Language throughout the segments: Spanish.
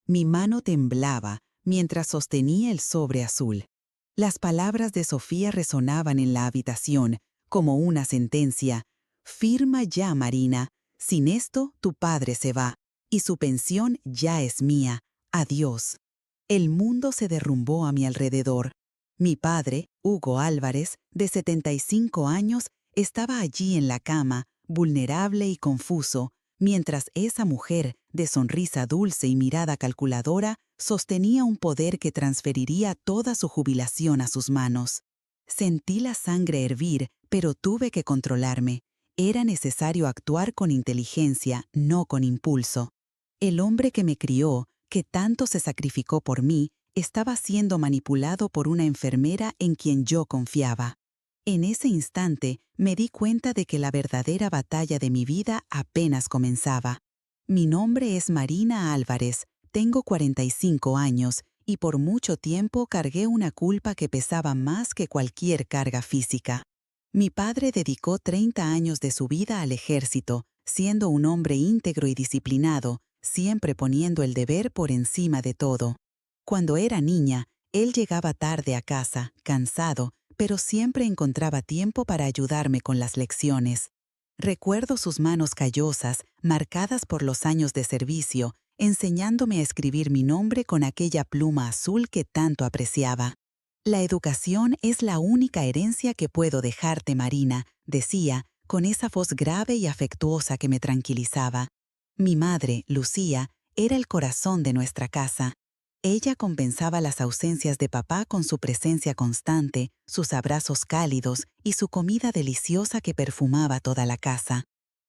Mi mano temblaba mientras sostenía el sobre azul. Las palabras de Sofía resonaban en la habitación como una sentencia. Firma ya, Marina. Sin esto, tu padre se va, y su pensión ya es mía. Adiós. El mundo se derrumbó a mi alrededor. Mi padre, Hugo Álvarez, de 75 años, estaba allí en la cama, vulnerable y confuso, mientras esa mujer, de sonrisa dulce y mirada calculadora, sostenía un poder que transferiría toda su jubilación a sus manos. Sentí la sangre hervir, pero tuve que controlarme. Era necesario actuar con inteligencia, no con impulso. El hombre que me crió, que tanto se sacrificó por mí, estaba siendo manipulado por una enfermera en quien yo confiaba. En ese instante me di cuenta de que la verdadera batalla de mi vida apenas comenzaba. Mi nombre es Marina Álvarez, tengo 45 años y por mucho tiempo cargué una culpa que pesaba más que cualquier carga física. Mi padre dedicó 30 años de su vida al ejército, siendo un hombre íntegro y disciplinado, siempre poniendo el deber por encima de todo. Cuando era niña, él llegaba tarde a casa, cansado, pero siempre encontraba tiempo para ayudarme con las lecciones. Recuerdo sus manos callosas, marcadas por los años de servicio, enseñándome a escribir mi nombre con aquella pluma azul que tanto apreciaba. La educación es la única herencia que puedo dejarte, Marina, decía, con esa voz grave y afectuosa que me tranquilizaba. Mi madre, Lucía, era el corazón de nuestra casa. Ella compensaba las ausencias de papá con su presencia constante, sus abrazos cálidos y su comida deliciosa que perfumaba toda la casa.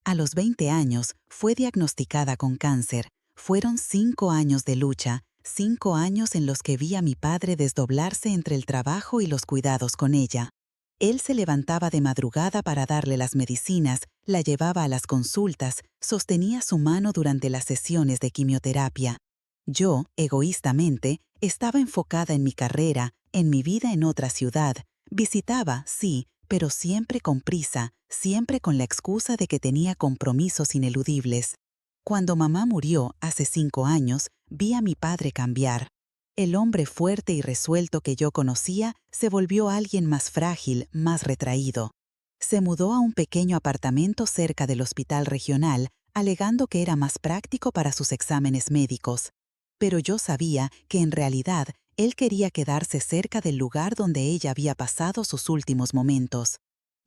A los 20 años fue diagnosticada con cáncer. Fueron 5 años de lucha, 5 años en los que vi a mi padre desdoblarse entre el trabajo y los cuidados con ella. Él se levantaba de madrugada para darle las medicinas, la llevaba a las consultas, sostenía su mano durante las sesiones de quimioterapia. Yo, egoístamente, estaba enfocada en mi carrera, en mi vida en otra ciudad. Visitaba, sí, pero siempre con prisa, siempre con la excusa de que tenía compromisos ineludibles. Cuando mamá murió hace 5 años, vi a mi padre cambiar. El hombre fuerte y resuelto que yo conocía se volvió alguien más frágil, más retraído. Se mudó a un pequeño apartamento cerca del hospital regional, alegando que era más práctico para sus exámenes médicos. Pero yo sabía que en realidad él quería quedarse cerca del lugar donde ella había pasado sus últimos momentos.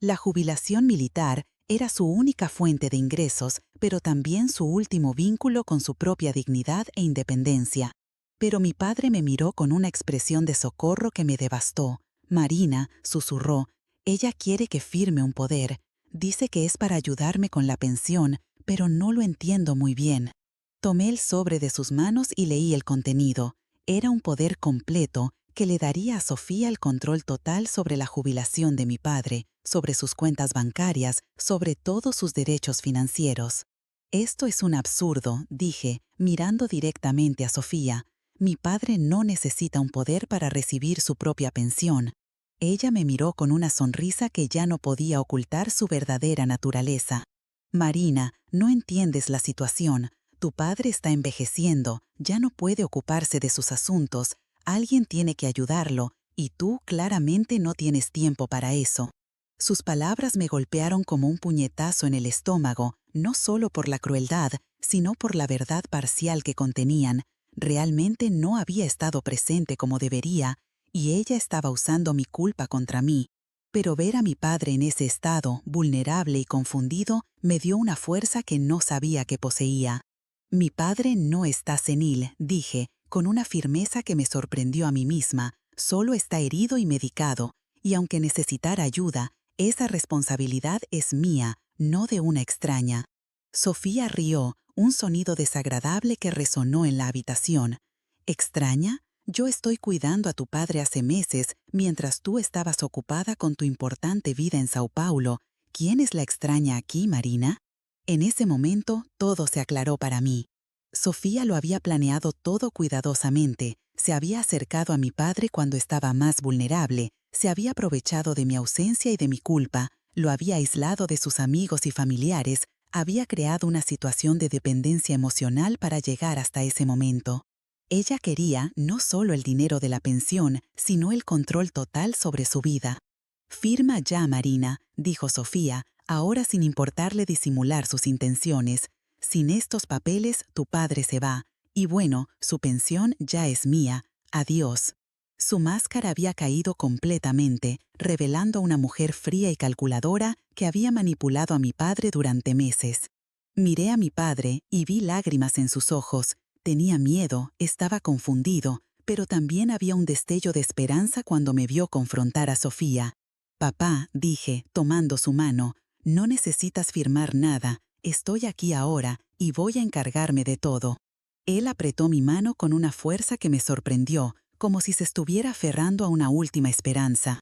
La jubilación militar era su única fuente de ingresos, pero también su último vínculo con su propia dignidad e independencia. Pero mi padre me miró con una expresión de socorro que me devastó. Marina, susurró, ella quiere que firme un poder. Dice que es para ayudarme con la pensión, pero no lo entiendo muy bien. Tomé el sobre de sus manos y leí el contenido. Era un poder completo que le daría a Sofía el control total sobre la jubilación de mi padre, sobre sus cuentas bancarias, sobre todos sus derechos financieros. Esto es un absurdo, dije, mirando directamente a Sofía. Mi padre no necesita un poder para recibir su propia pensión. Ella me miró con una sonrisa que ya no podía ocultar su verdadera naturaleza. Marina, no entiendes la situación. Tu padre está envejeciendo, ya no puede ocuparse de sus asuntos, alguien tiene que ayudarlo, y tú claramente no tienes tiempo para eso. Sus palabras me golpearon como un puñetazo en el estómago, no solo por la crueldad, sino por la verdad parcial que contenían. Realmente no había estado presente como debería, y ella estaba usando mi culpa contra mí. Pero ver a mi padre en ese estado, vulnerable y confundido, me dio una fuerza que no sabía que poseía. Mi padre no está senil, dije, con una firmeza que me sorprendió a mí misma. Solo está herido y medicado, y aunque necesitara ayuda, esa responsabilidad es mía, no de una extraña. Sofía rió, un sonido desagradable que resonó en la habitación. ¿Extraña? Yo estoy cuidando a tu padre hace meses, mientras tú estabas ocupada con tu importante vida en Sao Paulo. ¿Quién es la extraña aquí, Marina? En ese momento, todo se aclaró para mí. Sofía lo había planeado todo cuidadosamente, se había acercado a mi padre cuando estaba más vulnerable, se había aprovechado de mi ausencia y de mi culpa, lo había aislado de sus amigos y familiares, había creado una situación de dependencia emocional para llegar hasta ese momento. Ella quería no solo el dinero de la pensión, sino el control total sobre su vida. «Firma ya, Marina», dijo Sofía, ahora sin importarle disimular sus intenciones. «Sin estos papeles, tu padre se va. Y bueno, su pensión ya es mía. Adiós». Su máscara había caído completamente, revelando a una mujer fría y calculadora que había manipulado a mi padre durante meses. Miré a mi padre y vi lágrimas en sus ojos. Tenía miedo, estaba confundido, pero también había un destello de esperanza cuando me vio confrontar a Sofía. «Papá», dije, tomando su mano, «no necesitas firmar nada. Estoy aquí ahora y voy a encargarme de todo». Él apretó mi mano con una fuerza que me sorprendió, como si se estuviera aferrando a una última esperanza.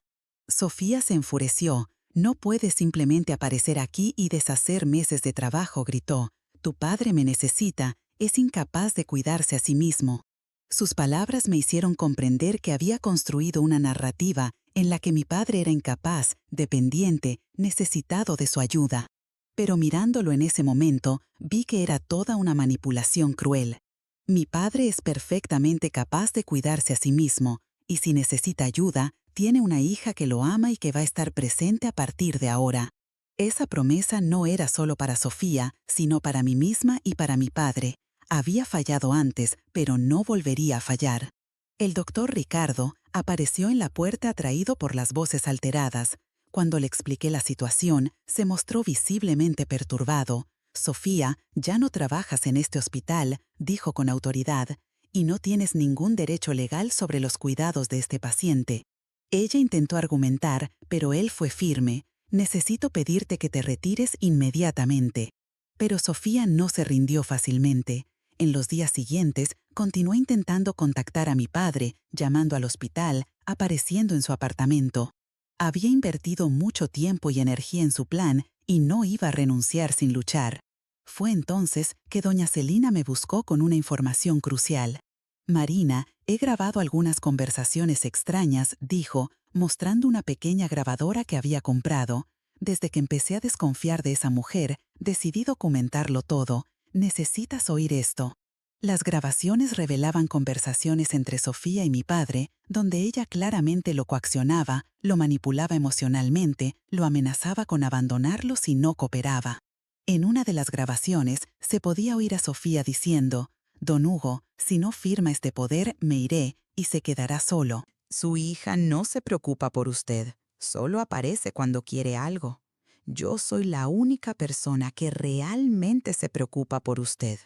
Sofía se enfureció. «No puedes simplemente aparecer aquí y deshacer meses de trabajo», gritó. «Tu padre me necesita. Es incapaz de cuidarse a sí mismo». Sus palabras me hicieron comprender que había construido una narrativa en la que mi padre era incapaz, dependiente, necesitado de su ayuda. Pero mirándolo en ese momento, vi que era toda una manipulación cruel. Mi padre es perfectamente capaz de cuidarse a sí mismo, y si necesita ayuda, tiene una hija que lo ama y que va a estar presente a partir de ahora. Esa promesa no era solo para Sofía, sino para mí misma y para mi padre. Había fallado antes, pero no volvería a fallar. El doctor Ricardo apareció en la puerta atraído por las voces alteradas. Cuando le expliqué la situación, se mostró visiblemente perturbado. «Sofía, ya no trabajas en este hospital», dijo con autoridad, «y no tienes ningún derecho legal sobre los cuidados de este paciente». Ella intentó argumentar, pero él fue firme. «Necesito pedirte que te retires inmediatamente». Pero Sofía no se rindió fácilmente. En los días siguientes, continuó intentando contactar a mi padre, llamando al hospital, apareciendo en su apartamento. Había invertido mucho tiempo y energía en su plan y no iba a renunciar sin luchar. Fue entonces que doña Celina me buscó con una información crucial. «Marina, he grabado algunas conversaciones extrañas», dijo, mostrando una pequeña grabadora que había comprado. «Desde que empecé a desconfiar de esa mujer, decidí documentarlo todo. Necesitas oír esto». Las grabaciones revelaban conversaciones entre Sofía y mi padre, donde ella claramente lo coaccionaba, lo manipulaba emocionalmente, lo amenazaba con abandonarlo si no cooperaba. En una de las grabaciones se podía oír a Sofía diciendo: «Don Hugo, si no firma este poder, me iré y se quedará solo. Su hija no se preocupa por usted, solo aparece cuando quiere algo. Yo soy la única persona que realmente se preocupa por usted».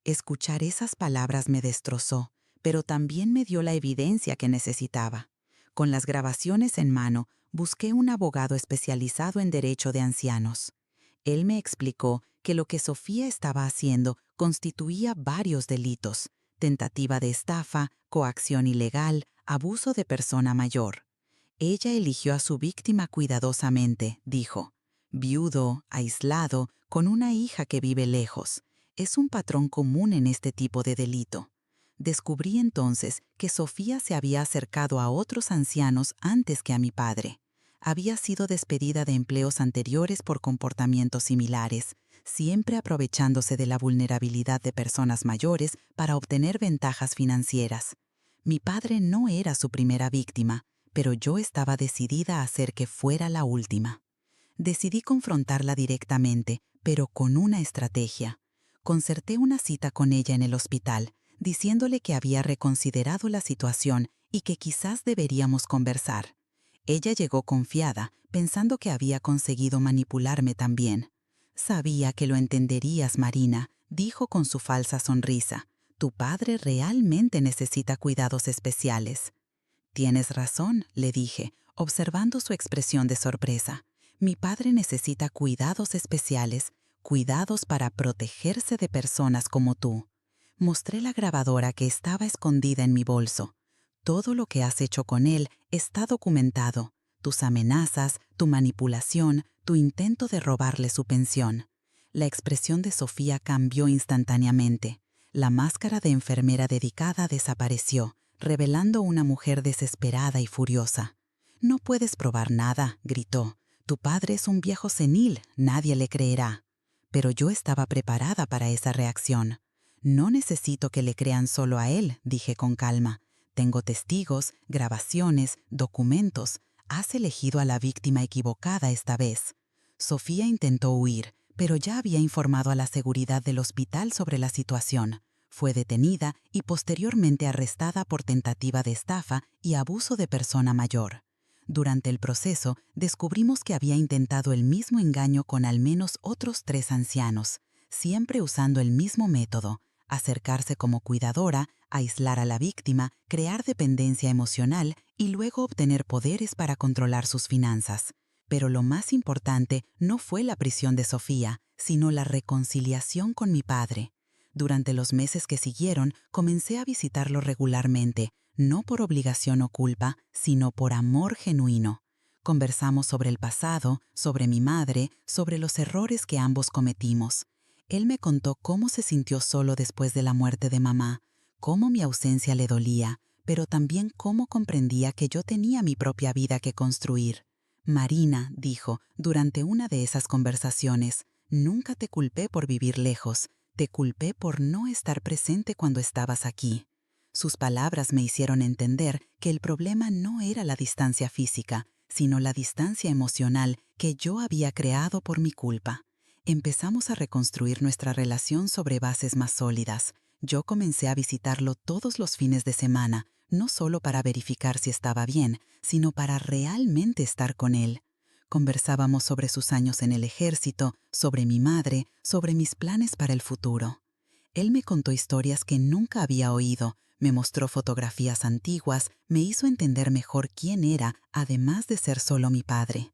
Escuchar esas palabras me destrozó, pero también me dio la evidencia que necesitaba. Con las grabaciones en mano, busqué un abogado especializado en derecho de ancianos. Él me explicó que lo que Sofía estaba haciendo constituía varios delitos: tentativa de estafa, coacción ilegal, abuso de persona mayor. Ella eligió a su víctima cuidadosamente, dijo. Viudo, aislado, con una hija que vive lejos. Es un patrón común en este tipo de delito. Descubrí entonces que Sofía se había acercado a otros ancianos antes que a mi padre. Había sido despedida de empleos anteriores por comportamientos similares, siempre aprovechándose de la vulnerabilidad de personas mayores para obtener ventajas financieras. Mi padre no era su primera víctima, pero yo estaba decidida a hacer que fuera la última. Decidí confrontarla directamente, pero con una estrategia. Concerté una cita con ella en el hospital, diciéndole que había reconsiderado la situación y que quizás deberíamos conversar. Ella llegó confiada, pensando que había conseguido manipularme también. «Sabía que lo entenderías, Marina», dijo con su falsa sonrisa. «Tu padre realmente necesita cuidados especiales». «Tienes razón», le dije, observando su expresión de sorpresa. «Mi padre necesita cuidados especiales, cuidados para protegerse de personas como tú». Mostré la grabadora que estaba escondida en mi bolso. «Todo lo que has hecho con él está documentado. Tus amenazas, tu manipulación, tu intento de robarle su pensión». La expresión de Sofía cambió instantáneamente. La máscara de enfermera dedicada desapareció, revelando una mujer desesperada y furiosa. «No puedes probar nada», gritó. «Tu padre es un viejo senil, nadie le creerá». Pero yo estaba preparada para esa reacción. No necesito que le crean solo a él, dije con calma. Tengo testigos, grabaciones, documentos. Has elegido a la víctima equivocada esta vez. Sofía intentó huir, pero ya había informado a la seguridad del hospital sobre la situación. Fue detenida y posteriormente arrestada por tentativa de estafa y abuso de persona mayor. Durante el proceso, descubrimos que había intentado el mismo engaño con al menos otros 3 ancianos, siempre usando el mismo método: acercarse como cuidadora, aislar a la víctima, crear dependencia emocional y luego obtener poderes para controlar sus finanzas. Pero lo más importante no fue la prisión de Sofía, sino la reconciliación con mi padre. Durante los meses que siguieron, comencé a visitarlo regularmente, no por obligación o culpa, sino por amor genuino. Conversamos sobre el pasado, sobre mi madre, sobre los errores que ambos cometimos. Él me contó cómo se sintió solo después de la muerte de mamá, cómo mi ausencia le dolía, pero también cómo comprendía que yo tenía mi propia vida que construir. Marina, dijo, durante una de esas conversaciones, nunca te culpé por vivir lejos, te culpé por no estar presente cuando estabas aquí. Sus palabras me hicieron entender que el problema no era la distancia física, sino la distancia emocional que yo había creado por mi culpa. Empezamos a reconstruir nuestra relación sobre bases más sólidas. Yo comencé a visitarlo todos los fines de semana, no solo para verificar si estaba bien, sino para realmente estar con él. Conversábamos sobre sus años en el ejército, sobre mi madre, sobre mis planes para el futuro. Él me contó historias que nunca había oído, me mostró fotografías antiguas, me hizo entender mejor quién era, además de ser solo mi padre.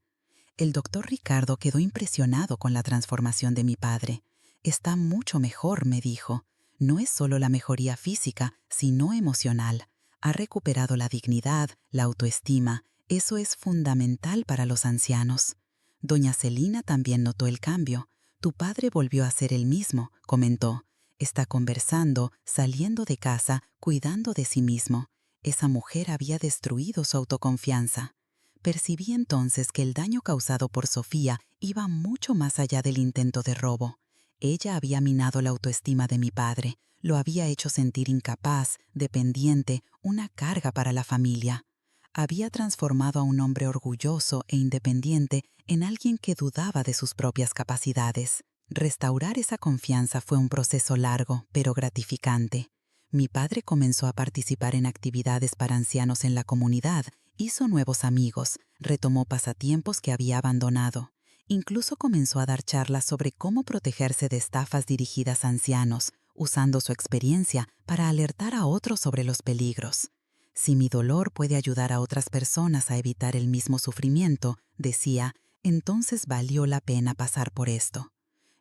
El doctor Ricardo quedó impresionado con la transformación de mi padre. Está mucho mejor, me dijo. No es solo la mejoría física, sino emocional. Ha recuperado la dignidad, la autoestima. Eso es fundamental para los ancianos. Doña Celina también notó el cambio. Tu padre volvió a ser el mismo, comentó. Está conversando, saliendo de casa, cuidando de sí mismo. Esa mujer había destruido su autoconfianza. Percibí entonces que el daño causado por Sofía iba mucho más allá del intento de robo. Ella había minado la autoestima de mi padre, lo había hecho sentir incapaz, dependiente, una carga para la familia. Había transformado a un hombre orgulloso e independiente en alguien que dudaba de sus propias capacidades. Restaurar esa confianza fue un proceso largo, pero gratificante. Mi padre comenzó a participar en actividades para ancianos en la comunidad, hizo nuevos amigos, retomó pasatiempos que había abandonado. Incluso comenzó a dar charlas sobre cómo protegerse de estafas dirigidas a ancianos, usando su experiencia para alertar a otros sobre los peligros. Si mi dolor puede ayudar a otras personas a evitar el mismo sufrimiento, decía, entonces valió la pena pasar por esto.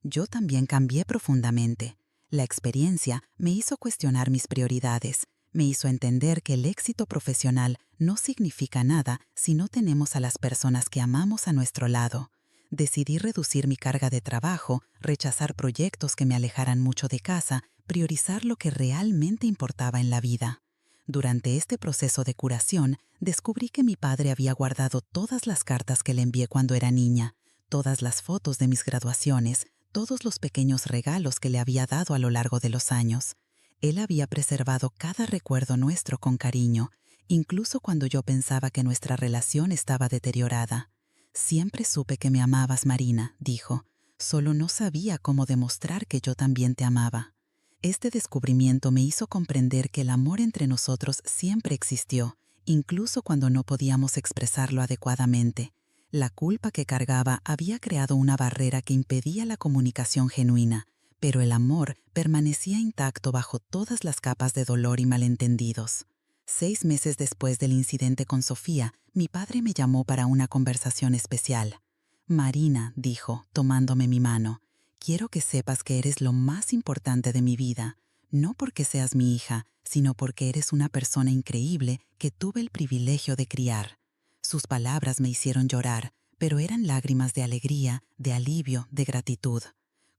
Yo también cambié profundamente. La experiencia me hizo cuestionar mis prioridades, me hizo entender que el éxito profesional no significa nada si no tenemos a las personas que amamos a nuestro lado. Decidí reducir mi carga de trabajo, rechazar proyectos que me alejaran mucho de casa, priorizar lo que realmente importaba en la vida. Durante este proceso de curación, descubrí que mi padre había guardado todas las cartas que le envié cuando era niña, todas las fotos de mis graduaciones, todos los pequeños regalos que le había dado a lo largo de los años. Él había preservado cada recuerdo nuestro con cariño, incluso cuando yo pensaba que nuestra relación estaba deteriorada. Siempre supe que me amabas, Marina, dijo. Solo no sabía cómo demostrar que yo también te amaba. Este descubrimiento me hizo comprender que el amor entre nosotros siempre existió, incluso cuando no podíamos expresarlo adecuadamente. La culpa que cargaba había creado una barrera que impedía la comunicación genuina, pero el amor permanecía intacto bajo todas las capas de dolor y malentendidos. 6 meses después del incidente con Sofía, mi padre me llamó para una conversación especial. Marina, dijo, tomándome mi mano, quiero que sepas que eres lo más importante de mi vida, no porque seas mi hija, sino porque eres una persona increíble que tuve el privilegio de criar. Sus palabras me hicieron llorar, pero eran lágrimas de alegría, de alivio, de gratitud.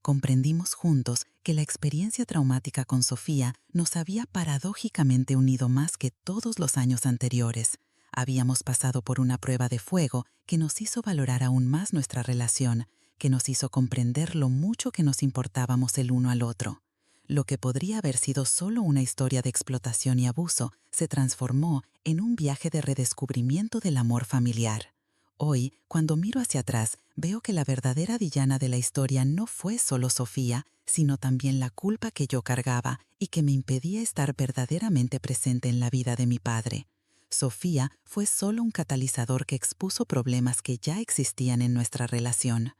Comprendimos juntos que la experiencia traumática con Sofía nos había paradójicamente unido más que todos los años anteriores. Habíamos pasado por una prueba de fuego que nos hizo valorar aún más nuestra relación, que nos hizo comprender lo mucho que nos importábamos el uno al otro. Lo que podría haber sido solo una historia de explotación y abuso se transformó en un viaje de redescubrimiento del amor familiar. Hoy, cuando miro hacia atrás, veo que la verdadera villana de la historia no fue solo Sofía, sino también la culpa que yo cargaba y que me impedía estar verdaderamente presente en la vida de mi padre. Sofía fue solo un catalizador que expuso problemas que ya existían en nuestra relación.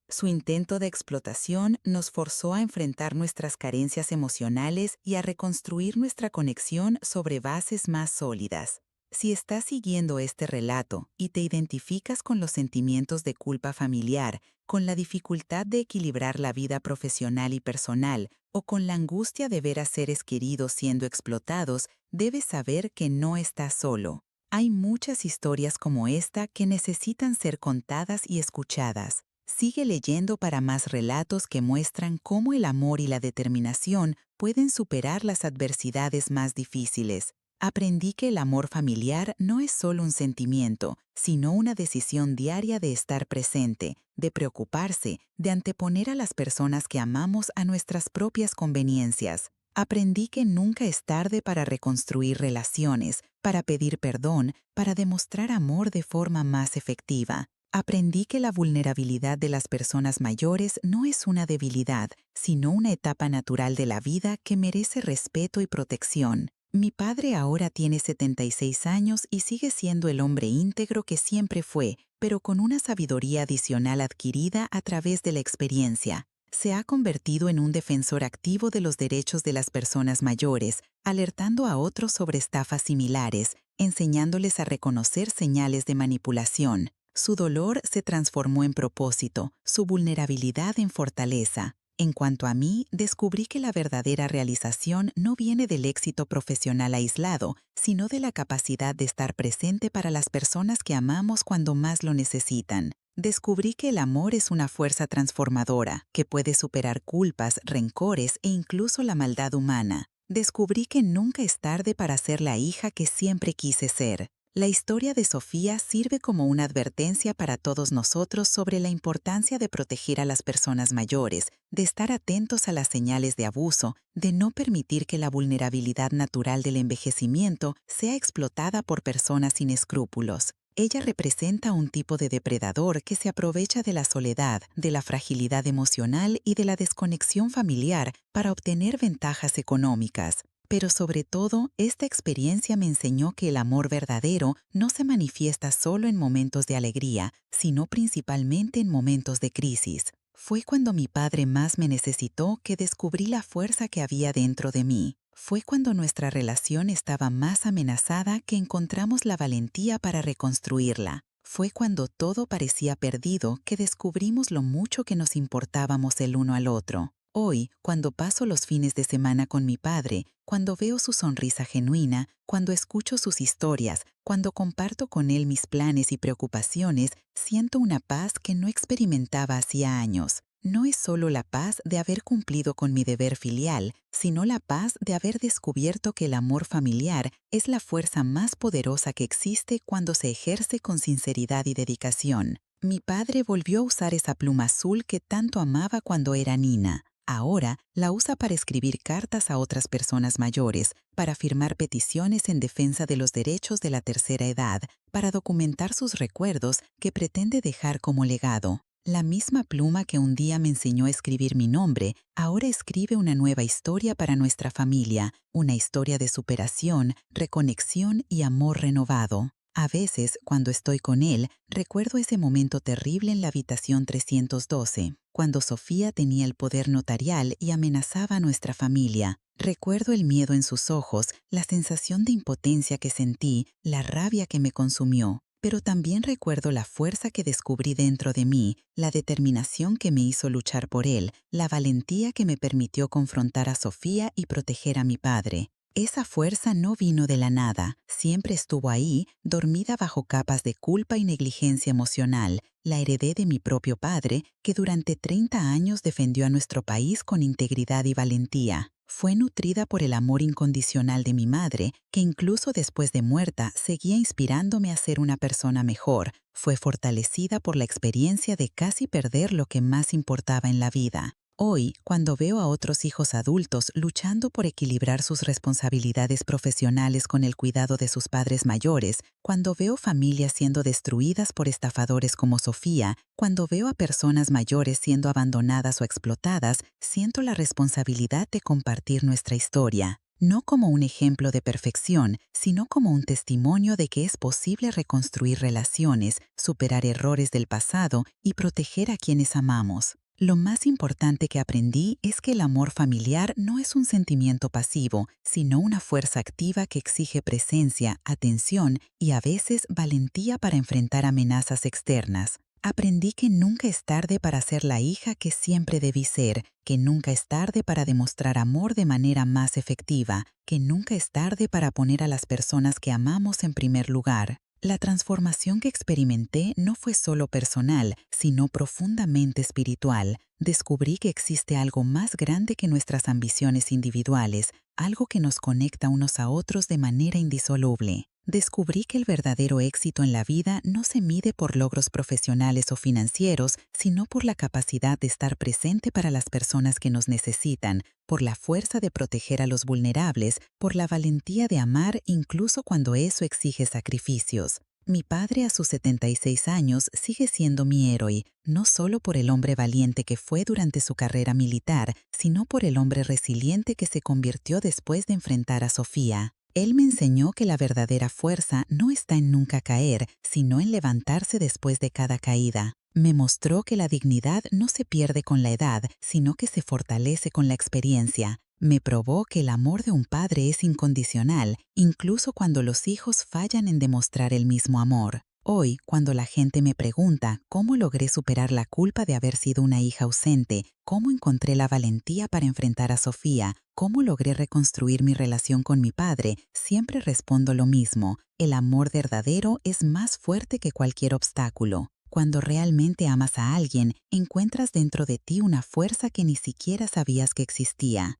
Su intento de explotación nos forzó a enfrentar nuestras carencias emocionales y a reconstruir nuestra conexión sobre bases más sólidas. Si estás siguiendo este relato y te identificas con los sentimientos de culpa familiar, con la dificultad de equilibrar la vida profesional y personal, o con la angustia de ver a seres queridos siendo explotados, debes saber que no estás solo. Hay muchas historias como esta que necesitan ser contadas y escuchadas. Sigue leyendo para más relatos que muestran cómo el amor y la determinación pueden superar las adversidades más difíciles. Aprendí que el amor familiar no es solo un sentimiento, sino una decisión diaria de estar presente, de preocuparse, de anteponer a las personas que amamos a nuestras propias conveniencias. Aprendí que nunca es tarde para reconstruir relaciones, para pedir perdón, para demostrar amor de forma más efectiva. Aprendí que la vulnerabilidad de las personas mayores no es una debilidad, sino una etapa natural de la vida que merece respeto y protección. Mi padre ahora tiene 76 años y sigue siendo el hombre íntegro que siempre fue, pero con una sabiduría adicional adquirida a través de la experiencia. Se ha convertido en un defensor activo de los derechos de las personas mayores, alertando a otros sobre estafas similares, enseñándoles a reconocer señales de manipulación. Su dolor se transformó en propósito, su vulnerabilidad en fortaleza. En cuanto a mí, descubrí que la verdadera realización no viene del éxito profesional aislado, sino de la capacidad de estar presente para las personas que amamos cuando más lo necesitan. Descubrí que el amor es una fuerza transformadora, que puede superar culpas, rencores e incluso la maldad humana. Descubrí que nunca es tarde para ser la hija que siempre quise ser. La historia de Sofía sirve como una advertencia para todos nosotros sobre la importancia de proteger a las personas mayores, de estar atentos a las señales de abuso, de no permitir que la vulnerabilidad natural del envejecimiento sea explotada por personas sin escrúpulos. Ella representa un tipo de depredador que se aprovecha de la soledad, de la fragilidad emocional y de la desconexión familiar para obtener ventajas económicas. Pero sobre todo, esta experiencia me enseñó que el amor verdadero no se manifiesta solo en momentos de alegría, sino principalmente en momentos de crisis. Fue cuando mi padre más me necesitó que descubrí la fuerza que había dentro de mí. Fue cuando nuestra relación estaba más amenazada que encontramos la valentía para reconstruirla. Fue cuando todo parecía perdido que descubrimos lo mucho que nos importábamos el uno al otro. Hoy, cuando paso los fines de semana con mi padre, cuando veo su sonrisa genuina, cuando escucho sus historias, cuando comparto con él mis planes y preocupaciones, siento una paz que no experimentaba hacía años. No es solo la paz de haber cumplido con mi deber filial, sino la paz de haber descubierto que el amor familiar es la fuerza más poderosa que existe cuando se ejerce con sinceridad y dedicación. Mi padre volvió a usar esa pluma azul que tanto amaba cuando era niña. Ahora la usa para escribir cartas a otras personas mayores, para firmar peticiones en defensa de los derechos de la tercera edad, para documentar sus recuerdos que pretende dejar como legado. La misma pluma que un día me enseñó a escribir mi nombre, ahora escribe una nueva historia para nuestra familia, una historia de superación, reconexión y amor renovado. A veces, cuando estoy con él, recuerdo ese momento terrible en la habitación 312, cuando Sofía tenía el poder notarial y amenazaba a nuestra familia. Recuerdo el miedo en sus ojos, la sensación de impotencia que sentí, la rabia que me consumió. Pero también recuerdo la fuerza que descubrí dentro de mí, la determinación que me hizo luchar por él, la valentía que me permitió confrontar a Sofía y proteger a mi padre. Esa fuerza no vino de la nada, siempre estuvo ahí, dormida bajo capas de culpa y negligencia emocional. La heredé de mi propio padre, que durante 30 años defendió a nuestro país con integridad y valentía. Fue nutrida por el amor incondicional de mi madre, que incluso después de muerta seguía inspirándome a ser una persona mejor. Fue fortalecida por la experiencia de casi perder lo que más importaba en la vida. Hoy, cuando veo a otros hijos adultos luchando por equilibrar sus responsabilidades profesionales con el cuidado de sus padres mayores, cuando veo familias siendo destruidas por estafadores como Sofía, cuando veo a personas mayores siendo abandonadas o explotadas, siento la responsabilidad de compartir nuestra historia. No como un ejemplo de perfección, sino como un testimonio de que es posible reconstruir relaciones, superar errores del pasado y proteger a quienes amamos. Lo más importante que aprendí es que el amor familiar no es un sentimiento pasivo, sino una fuerza activa que exige presencia, atención y a veces valentía para enfrentar amenazas externas. Aprendí que nunca es tarde para ser la hija que siempre debí ser, que nunca es tarde para demostrar amor de manera más efectiva, que nunca es tarde para poner a las personas que amamos en primer lugar. La transformación que experimenté no fue solo personal, sino profundamente espiritual. Descubrí que existe algo más grande que nuestras ambiciones individuales, algo que nos conecta unos a otros de manera indisoluble. Descubrí que el verdadero éxito en la vida no se mide por logros profesionales o financieros, sino por la capacidad de estar presente para las personas que nos necesitan, por la fuerza de proteger a los vulnerables, por la valentía de amar incluso cuando eso exige sacrificios. Mi padre a sus 76 años sigue siendo mi héroe, no solo por el hombre valiente que fue durante su carrera militar, sino por el hombre resiliente que se convirtió después de enfrentar a Sofía. Él me enseñó que la verdadera fuerza no está en nunca caer, sino en levantarse después de cada caída. Me mostró que la dignidad no se pierde con la edad, sino que se fortalece con la experiencia. Me probó que el amor de un padre es incondicional, incluso cuando los hijos fallan en demostrar el mismo amor. Hoy, cuando la gente me pregunta cómo logré superar la culpa de haber sido una hija ausente, cómo encontré la valentía para enfrentar a Sofía, cómo logré reconstruir mi relación con mi padre, siempre respondo lo mismo: el amor verdadero es más fuerte que cualquier obstáculo. Cuando realmente amas a alguien, encuentras dentro de ti una fuerza que ni siquiera sabías que existía.